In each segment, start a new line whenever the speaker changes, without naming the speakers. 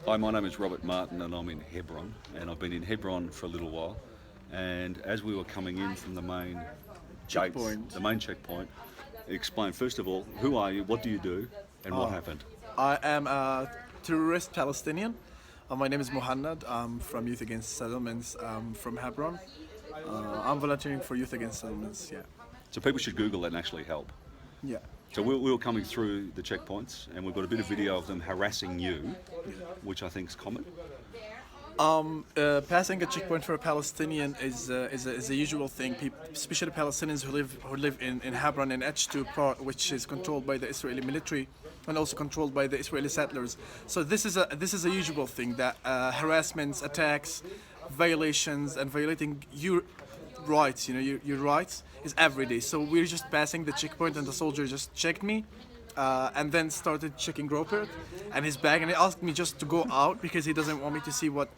Hi, my name is Robert Martin and I'm in Hebron, and I've been in Hebron for a little while. And as we were coming in from the main
Checkpoint.
the main checkpoint, explain first of all, who are you, what do you do, and what happened?
I am a terrorist Palestinian. My name is Muhannad. I'm from Youth Against Settlements from Hebron. I'm volunteering for Youth Against Settlements, yeah.
So people should Google that and actually help.
Yeah.
So we were coming through the checkpoints, and we've got a bit of video of them harassing you, which I think is common.
Passing a checkpoint for a Palestinian is a usual thing. Especially Palestinians who live in Hebron in H2 part, which is controlled by the Israeli military and also controlled by the Israeli settlers. So this is a usual thing, that harassments, attacks, violations, and violating your rights. Your rights is every day. So we're just passing the checkpoint, and the soldier just checked me. And then started checking Rupert and his bag, and he asked me just to go out because he doesn't want me to see what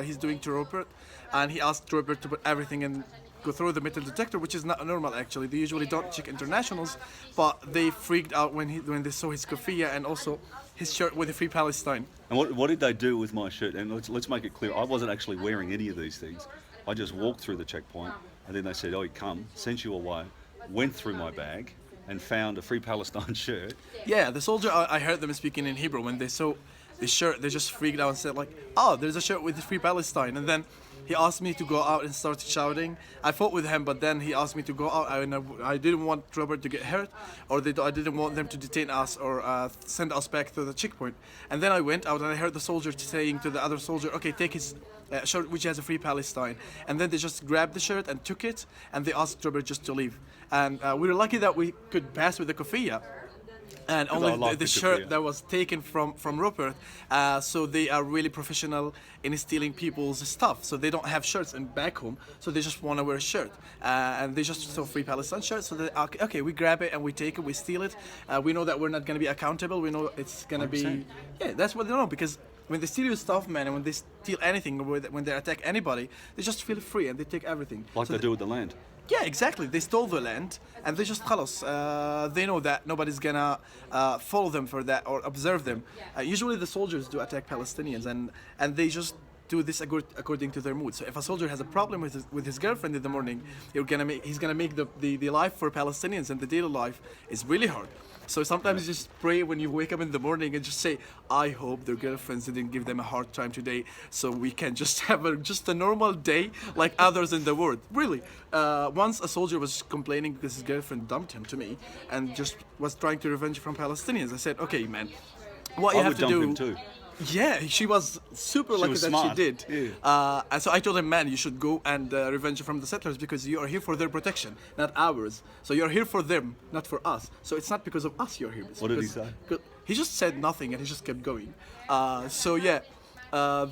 he's doing to Rupert. And he asked Rupert to put everything and go through the metal detector, which is not normal actually. They usually don't check internationals, but they freaked out when they saw his keffiyeh and also his shirt with the Free Palestine.
And what did they do with my shirt? And let's make it clear, I wasn't actually wearing any of these things. I just walked through the checkpoint, and then they said, "Oh, come," sent you away, went through my bag, and found a Free Palestine shirt.
Yeah, the soldier, I heard them speaking in Hebrew. When they saw the shirt, they just freaked out and said like, "Oh, there's a shirt with the Free Palestine." And then he asked me to go out and started shouting. I fought with him, but then he asked me to go out. I didn't want Robert to get hurt, or I didn't want them to detain us or send us back to the checkpoint. And then I went out and I heard the soldier saying to the other soldier, "Okay, take his shirt which has a Free Palestine." And then they just grabbed the shirt and took it, and they asked Robert just to leave. And we were lucky that we could pass with the keffiyeh. And
I
only
like
the
the
shirt
keffiyeh.
that was taken from Rupert. So they are really professional in stealing people's stuff. So they don't have shirts in back home, so they just want to wear a shirt. And they just saw Free Palestine shirt, so they, okay, we grab it and we take it, we steal it. We know that we're not going to be accountable. We know it's going to be,
100%.
yeah, that's what they know, because when they steal your stuff, man, and when they steal anything, or when they attack anybody, they just feel free and they take everything.
Like
So
they do with the land.
yeah, exactly. They stole the land, and they just khalas. They know that nobody's gonna follow them for that or observe them. Usually, the soldiers do attack Palestinians, and they just do this according to their mood. So if a soldier has a problem with his girlfriend in the morning, he's gonna make the life for Palestinians and the daily life is really hard. So sometimes you just pray when you wake up in the morning and just say, "I hope their girlfriends didn't give them a hard time today, so we can just have just a normal day like others in the world." Really, once a soldier was complaining because his girlfriend dumped him to me and just was trying to revenge from Palestinians. I said, "Okay, man, what you
I
have
would
to
dump
do."
him too.
Yeah, she was super lucky
was
that
smart.
she did.
Yeah.
And so I told him, "Man, you should go and revenge from the settlers because you are here for their protection, not ours. So you're here for them, not for us. So it's not because of us you're here." It's
What did he
because-
say?
because- He just said nothing and he just kept going. So yeah,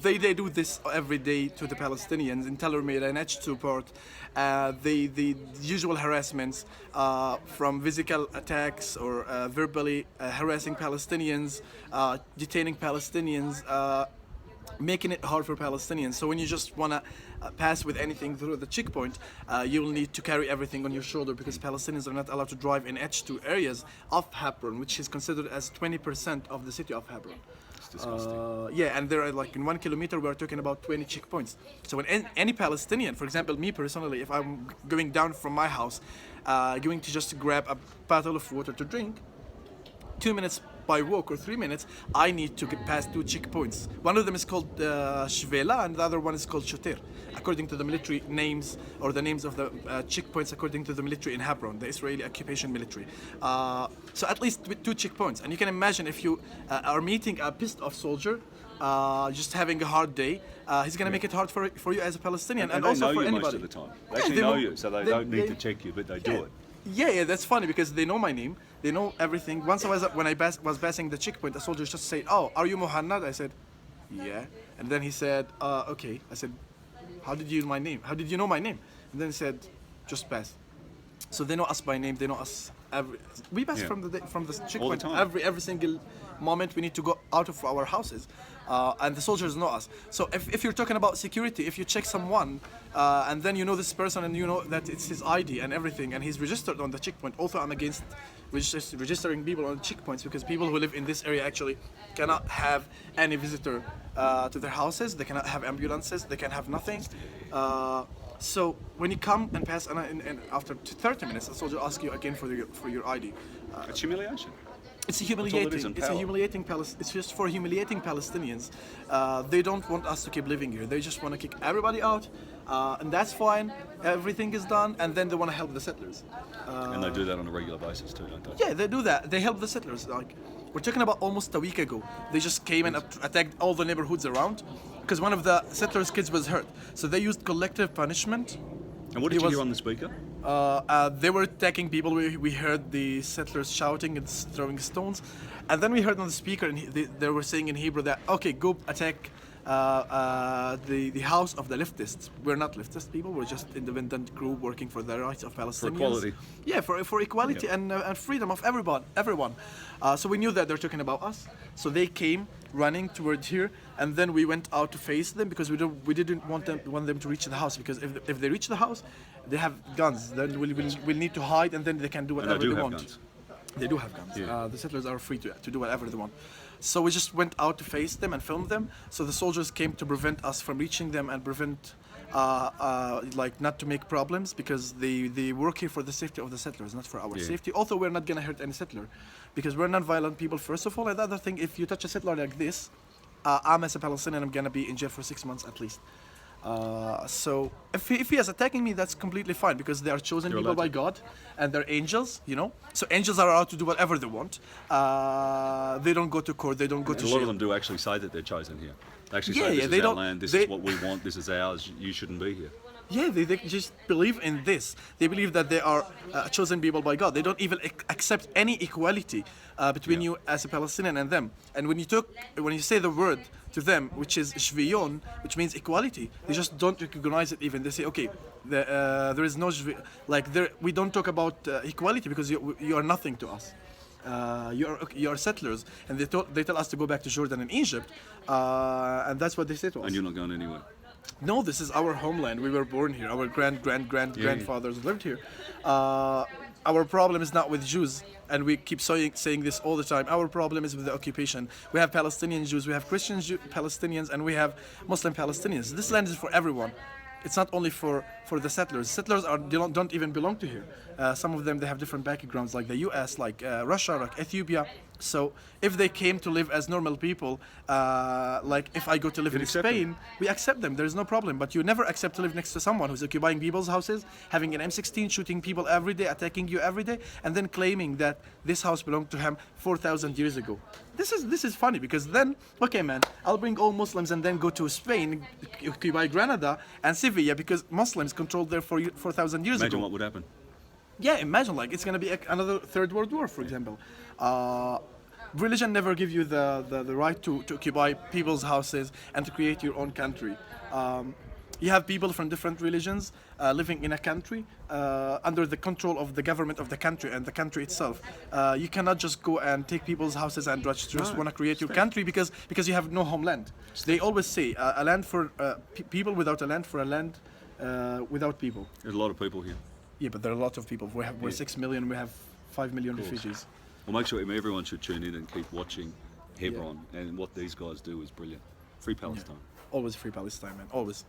they do this every day to the Palestinians in Tel Rmeira and H2 port. The usual harassments from physical attacks or verbally harassing Palestinians, detaining Palestinians, making it hard for Palestinians. So when you just want to pass with anything through the checkpoint, you'll need to carry everything on your shoulder because Palestinians are not allowed to drive in H2 areas of Hebron, which is considered as 20% of the city of Hebron.
It's disgusting.
Yeah, and there are like in 1 kilometer we're talking about 20 checkpoints. So when any Palestinian, for example, me personally, if I'm going down from my house, going to just grab a bottle of water to drink, 2 minutes by walk or 3 minutes, I need to get past 2 checkpoints. One of them is called Shvela and the other one is called Shoter, according to the military names or the names of the checkpoints according to the military in Hebron, the Israeli occupation military. So at least with 2 checkpoints. And you can imagine if you are meeting a pissed off soldier, just having a hard day, he's going to make it hard for you as a Palestinian and
they
also
know
for
you
anybody.
most of the time. They
Yeah,
actually know
will-
you, so they don't need to check you, but they do it.
Yeah, that's funny because they know my name. They know everything. Once when I was passing the checkpoint, the soldier just said, "Oh, are you Muhannad?" I said, "Yeah." And then he said, "Okay." I said, "How did you know my name? How did you know my name?" And then he said, "Just pass." So they know us by name. They know us we pass
Yeah.
from the checkpoint
time.
every single moment we need to go out of our houses, and the soldiers know us. So if you're talking about security, if you check someone and then you know this person and you know that it's his ID and everything and he's registered on the checkpoint. Also, I'm against registering people on checkpoints because people who live in this area actually cannot have any visitor to their houses. They cannot have ambulances. They can have nothing. So when you come and pass, and after 30 minutes, the soldier asks you again for your ID.
It's humiliation.
It's
all it is
humiliating.
in
It's a
power.
humiliating. It's just for humiliating Palestinians. They don't want us to keep living here. They just want to kick everybody out, and that's fine. Everything is done, and then they want to help the settlers.
And they do that on a regular basis too, don't they?
Yeah, they do that. They help the settlers. Like we're talking about almost a week ago. They just came and attacked all the neighborhoods around because one of the settlers' kids was hurt. So they used collective punishment.
And what did you hear on the speaker?
They were attacking people. We heard the settlers shouting and throwing stones, and then we heard on the speaker, and they were saying in Hebrew that okay, go attack the house of the leftists. We're not leftist people. We're just independent group working for the rights of Palestinians.
equality.
Yeah, for equality and freedom of everyone. So we knew that they're talking about us. So they came running towards here, and then we went out to face them because we didn't want them to reach the house, because if they reach the house, they have guns. Then we'll need to hide, and then they can do
And
whatever
they do
they
have
want.
guns.
They do have guns.
Yeah.
The settlers are free to do whatever they want. So we just went out to face them and film them. So the soldiers came to prevent us from reaching them and prevent, like, not to make problems, because they work here for the safety of the settlers, not for our
Yeah.
safety. Also, we're not gonna hurt any settler, because we're non-violent people, first of all. And the other thing, if you touch a settler like this, I'm as a Palestinian, I'm gonna be in jail for 6 months at least. So if he is attacking me, that's completely fine, because they are chosen
You're
people by
allowed
God, and they're angels, you know. So angels are allowed to do whatever they want. They don't go to court. They don't go to
A lot
jail.
of them do actually say that they're chosen here. They actually
Yeah,
say
yeah,
this
they
is our
don't-
land, this
they-
is what we want, this is ours, you shouldn't be here.
Yeah, they just believe in this. They believe that they are chosen people by God. They don't even accept any equality between you as a Palestinian and them. And when you say the word to them, which is shviyon, which means equality, they just don't recognize it even. They say, okay, there is no we don't talk about equality because you are nothing to us. You are settlers, and they tell us to go back to Jordan and Egypt, and that's what they say to us.
And you're not going anywhere.
No, this is our homeland. We were born here. Our grandfathers lived here. Our problem is not with Jews, and we keep saying this all the time. Our problem is with the occupation. We have Palestinian Jews, we have Christian Palestinians, and we have Muslim Palestinians. This land is for everyone. It's not only for the settlers. Settlers don't even belong to here. Some of them, they have different backgrounds, like the U.S., like Russia, like Ethiopia. So if they came to live as normal people, like if I go to live in
accept
Spain, we accept them. There's no problem. But you never accept to live next to someone who's occupying people's houses, having an M16, shooting people every day, attacking you every day, and then claiming that this house belonged to him 4,000 years ago. This is funny, because then, okay, man, I'll bring all Muslims and then go to Spain, occupy Granada and Sevilla, because Muslims controlled there for 4,000 years
Imagine
ago.
what would happen.
Yeah, imagine, like, it's gonna be another Third World War, for example. Religion never give you the right to occupy people's houses and to create your own country. You have people from different religions living in a country under the control of the government of the country and the country itself. You cannot just go and take people's houses and just want to create your country because you have no homeland. They always say a land for people without a land for a land without people.
There's a lot of people here.
Yeah, but there are a lot of people. We're 6 million. We have 5 million refugees.
Well, make sure everyone should tune in and keep watching Hebron, and what these guys do is brilliant. Free Palestine.
Always free Palestine, man. Always.